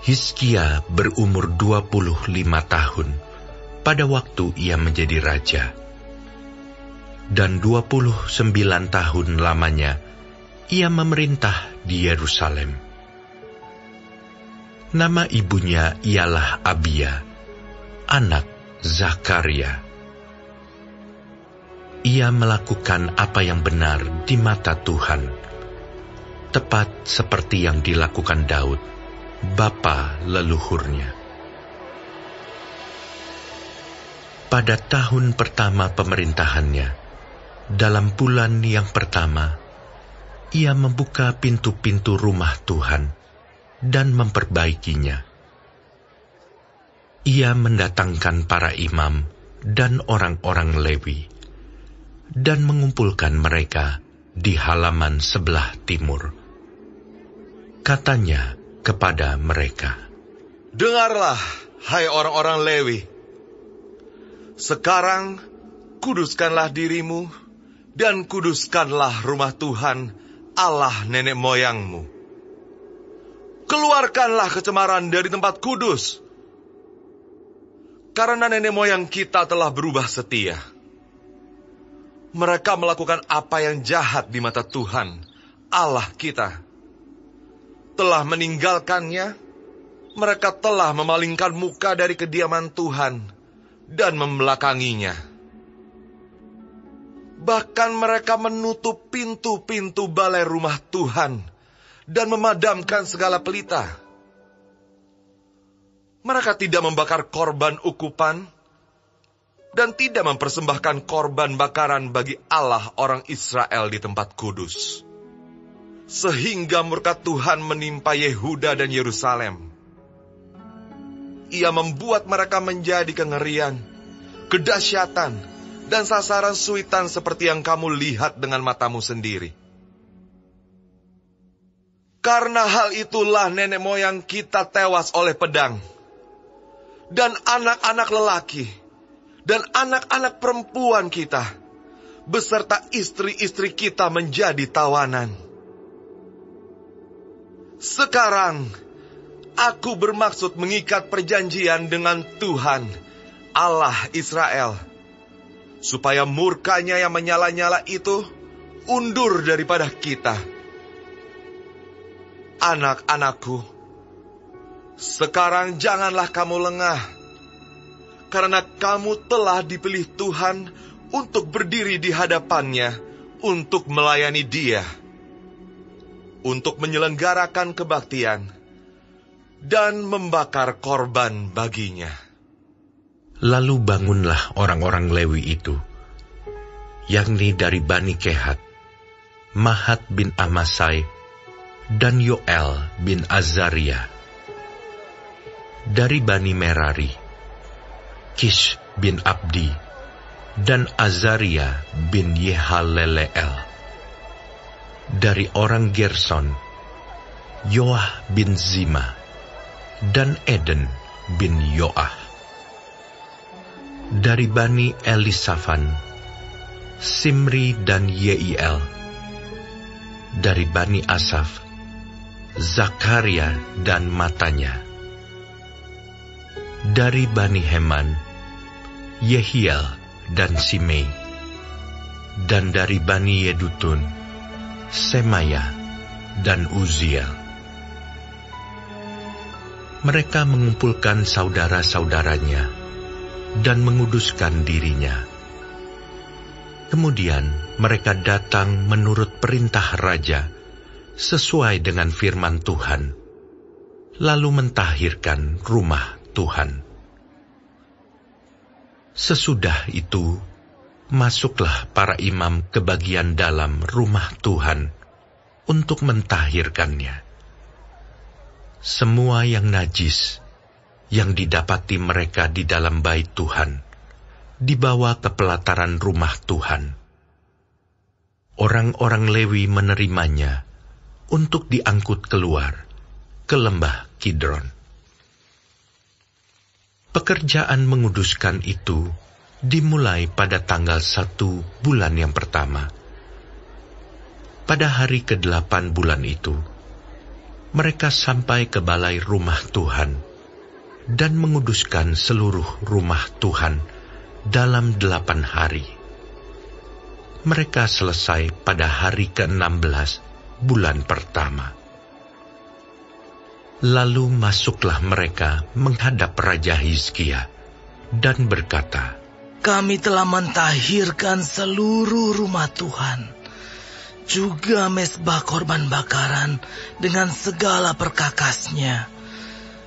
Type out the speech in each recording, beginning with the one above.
Hizkia berumur 25 tahun pada waktu ia menjadi raja. Dan 29 tahun lamanya ia memerintah di Yerusalem. Nama ibunya ialah Abia, anak Zakaria. Ia melakukan apa yang benar di mata Tuhan, tepat seperti yang dilakukan Daud, bapa leluhurnya. Pada tahun pertama pemerintahannya, dalam bulan yang pertama, ia membuka pintu-pintu rumah Tuhan dan memperbaikinya. Ia mendatangkan para imam dan orang-orang Lewi, dan mengumpulkan mereka di halaman sebelah timur. Katanya kepada mereka, "Dengarlah, hai orang-orang Lewi. Sekarang kuduskanlah dirimu dan kuduskanlah rumah Tuhan, Allah nenek moyangmu. Keluarkanlah kecemaran dari tempat kudus, karena nenek moyang kita telah berubah setia. Mereka melakukan apa yang jahat di mata Tuhan, Allah kita. Telah meninggalkannya, mereka telah memalingkan muka dari kediaman Tuhan dan membelakanginya. Bahkan mereka menutup pintu-pintu balai rumah Tuhan dan memadamkan segala pelita. Mereka tidak membakar korban ukupan dan tidak mempersembahkan korban bakaran bagi Allah orang Israel di tempat kudus. Sehingga murka Tuhan menimpa Yehuda dan Yerusalem. Ia membuat mereka menjadi kengerian, kedahsyatan, dan sasaran suitan seperti yang kamu lihat dengan matamu sendiri. Karena hal itulah nenek moyang kita tewas oleh pedang, dan anak-anak lelaki, dan anak-anak perempuan kita, beserta istri-istri kita menjadi tawanan. Sekarang, aku bermaksud mengikat perjanjian dengan Tuhan, Allah Israel, supaya murkanya yang menyala-nyala itu undur daripada kita. Anak-anakku, sekarang janganlah kamu lengah, karena kamu telah dipilih Tuhan untuk berdiri di hadapannya, untuk melayani Dia, untuk menyelenggarakan kebaktian, dan membakar korban baginya." Lalu bangunlah orang-orang Lewi itu, yakni dari Bani Kehat, Mahat bin Amasai, dan Yoel bin Azaria. Dari Bani Merari, Kish bin Abdi, dan Azaria bin Yehaleleel. Dari orang Gerson, Yoah bin Zima, dan Eden bin Yoah. Dari Bani Elisafan, Simri dan Yeiel. Dari Bani Asaf, Zakaria dan Matanya. Dari Bani Heman, Yehiel dan Simei. Dan dari Bani Yedutun, Semaya dan Uziel. Mereka mengumpulkan saudara-saudaranya dan menguduskan dirinya. Kemudian mereka datang menurut perintah raja, sesuai dengan firman Tuhan, lalu mentahirkan rumah Tuhan. Sesudah itu, masuklah para imam ke bagian dalam rumah Tuhan untuk mentahirkannya. Semua yang najis yang didapati mereka di dalam bait Tuhan dibawa ke pelataran rumah Tuhan. Orang-orang Lewi menerimanya untuk diangkut keluar ke lembah Kidron. Pekerjaan menguduskan itu dimulai pada tanggal 1 bulan yang pertama. Pada hari ke-8 bulan itu, mereka sampai ke balai rumah Tuhan dan menguduskan seluruh rumah Tuhan dalam 8 hari. Mereka selesai pada hari ke-16 bulan pertama. Lalu masuklah mereka menghadap Raja Hizkia dan berkata, "Kami telah mentahirkan seluruh rumah Tuhan, juga mezbah korban bakaran dengan segala perkakasnya,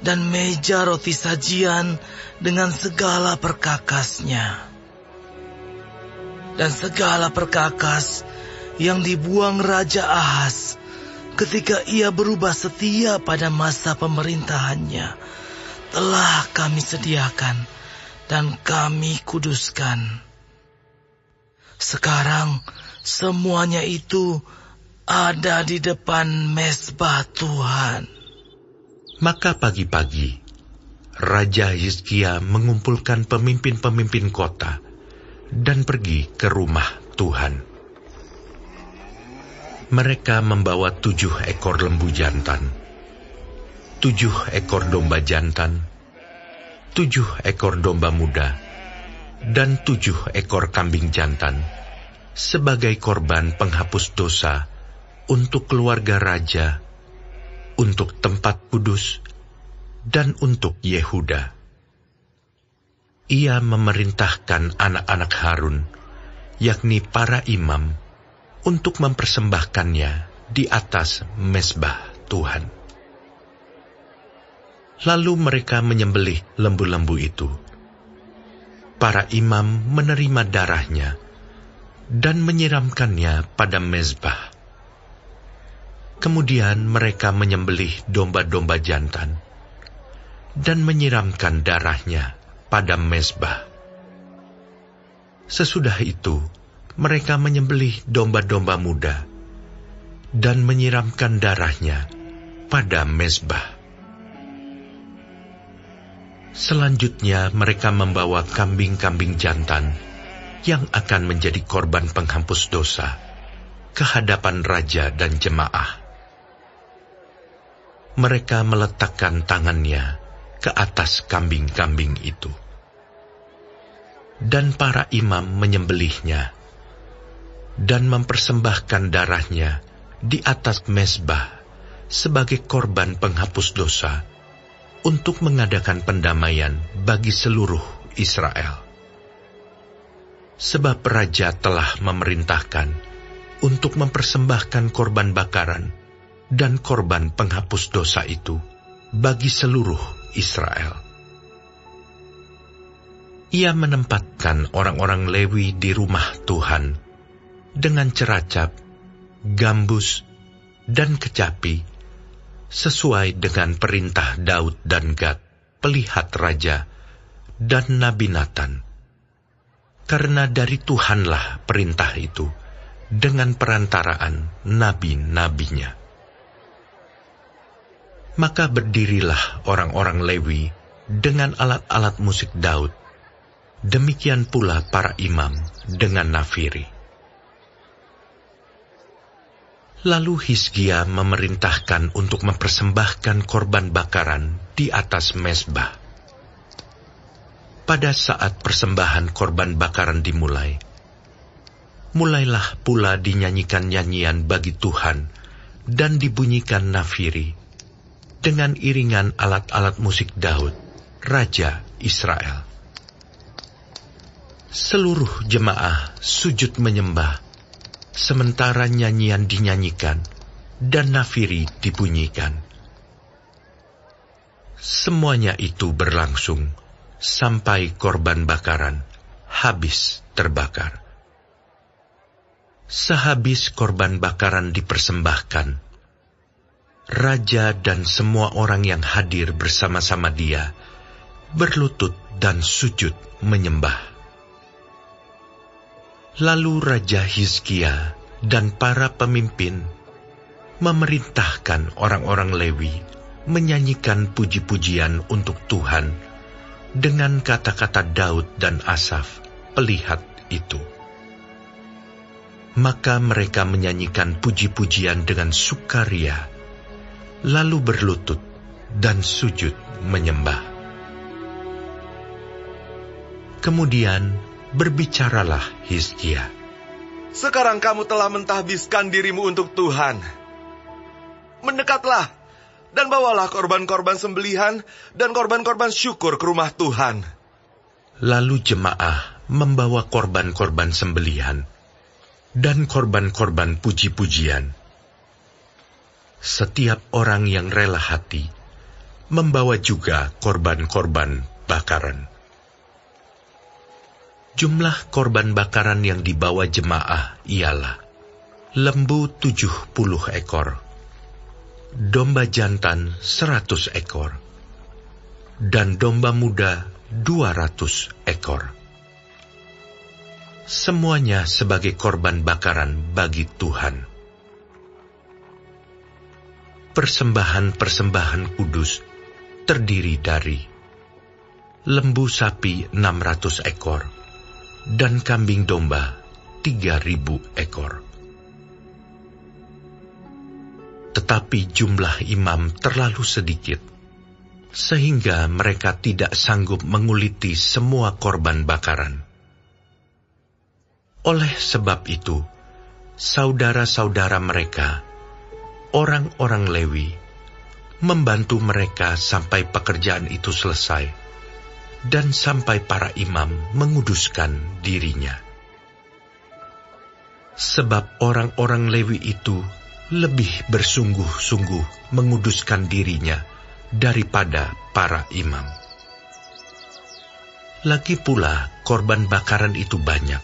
dan meja roti sajian dengan segala perkakasnya. Dan segala perkakas yang dibuang Raja Ahaz ketika ia berubah setia pada masa pemerintahannya telah kami sediakan dan kami kuduskan. Sekarang semuanya itu ada di depan mezbah Tuhan." Maka pagi-pagi, Raja Hizkia mengumpulkan pemimpin-pemimpin kota dan pergi ke rumah Tuhan. Mereka membawa 7 ekor lembu jantan, 7 ekor domba jantan, 7 ekor domba muda, dan 7 ekor kambing jantan sebagai korban penghapus dosa untuk keluarga raja, untuk tempat kudus, dan untuk Yehuda. Ia memerintahkan anak-anak Harun, yakni para imam, untuk mempersembahkannya di atas mezbah Tuhan. Lalu mereka menyembelih lembu-lembu itu. Para imam menerima darahnya dan menyiramkannya pada mezbah. Kemudian mereka menyembelih domba-domba jantan dan menyiramkan darahnya pada mezbah. Sesudah itu, mereka menyembelih domba-domba muda dan menyiramkan darahnya pada mezbah. Selanjutnya mereka membawa kambing-kambing jantan yang akan menjadi korban penghapus dosa ke hadapan raja dan jemaah. Mereka meletakkan tangannya ke atas kambing-kambing itu. Dan para imam menyembelihnya dan mempersembahkan darahnya di atas mezbah sebagai korban penghapus dosa untuk mengadakan pendamaian bagi seluruh Israel. Sebab raja telah memerintahkan untuk mempersembahkan korban bakaran dan korban penghapus dosa itu bagi seluruh Israel. Ia menempatkan orang-orang Lewi di rumah Tuhan dengan ceracap, gambus, dan kecapi, sesuai dengan perintah Daud dan Gad, pelihat raja, dan Nabi Natan. Karena dari Tuhanlah perintah itu, dengan perantaraan nabi-nabinya. Maka berdirilah orang-orang Lewi dengan alat-alat musik Daud, demikian pula para imam dengan nafiri. Lalu Hizkia memerintahkan untuk mempersembahkan korban bakaran di atas mezbah. Pada saat persembahan korban bakaran dimulai, mulailah pula dinyanyikan nyanyian bagi Tuhan dan dibunyikan nafiri dengan iringan alat-alat musik Daud, Raja Israel. Seluruh jemaah sujud menyembah, sementara nyanyian dinyanyikan dan nafiri dibunyikan. Semuanya itu berlangsung sampai korban bakaran habis terbakar. Sehabis korban bakaran dipersembahkan, raja dan semua orang yang hadir bersama-sama dia berlutut dan sujud menyembah. Lalu Raja Hizkia dan para pemimpin memerintahkan orang-orang Lewi menyanyikan puji-pujian untuk Tuhan dengan kata-kata Daud dan Asaf, pelihat itu. Maka mereka menyanyikan puji-pujian dengan sukaria, lalu berlutut dan sujud menyembah. Kemudian berbicaralah Hizkia. Sekarang kamu telah mentahbiskan dirimu untuk Tuhan. Mendekatlah dan bawalah korban-korban sembelihan dan korban-korban syukur ke rumah Tuhan. Lalu jemaah membawa korban-korban sembelihan dan korban-korban puji-pujian. Setiap orang yang rela hati membawa juga korban-korban bakaran. Jumlah korban bakaran yang dibawa jemaah ialah lembu 70 ekor, domba jantan 100 ekor, dan domba muda 200 ekor. Semuanya sebagai korban bakaran bagi Tuhan. Persembahan-persembahan kudus terdiri dari lembu sapi 600 ekor dan kambing domba 3.000 ekor. Tetapi jumlah imam terlalu sedikit, sehingga mereka tidak sanggup menguliti semua korban bakaran. Oleh sebab itu, saudara-saudara mereka, orang-orang Lewi, membantu mereka sampai pekerjaan itu selesai, dan sampai para imam menguduskan dirinya. Sebab orang-orang Lewi itu lebih bersungguh-sungguh menguduskan dirinya daripada para imam. Lagi pula korban bakaran itu banyak,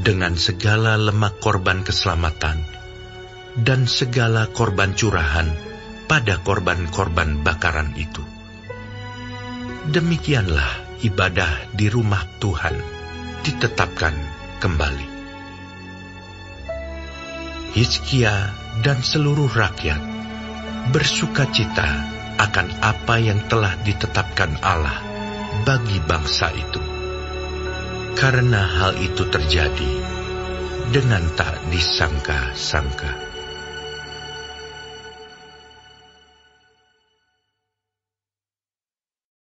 dengan segala lemak korban keselamatan dan segala korban curahan pada korban-korban bakaran itu. Demikianlah ibadah di rumah Tuhan ditetapkan kembali. Hizkia dan seluruh rakyat bersukacita akan apa yang telah ditetapkan Allah bagi bangsa itu, karena hal itu terjadi dengan tak disangka-sangka.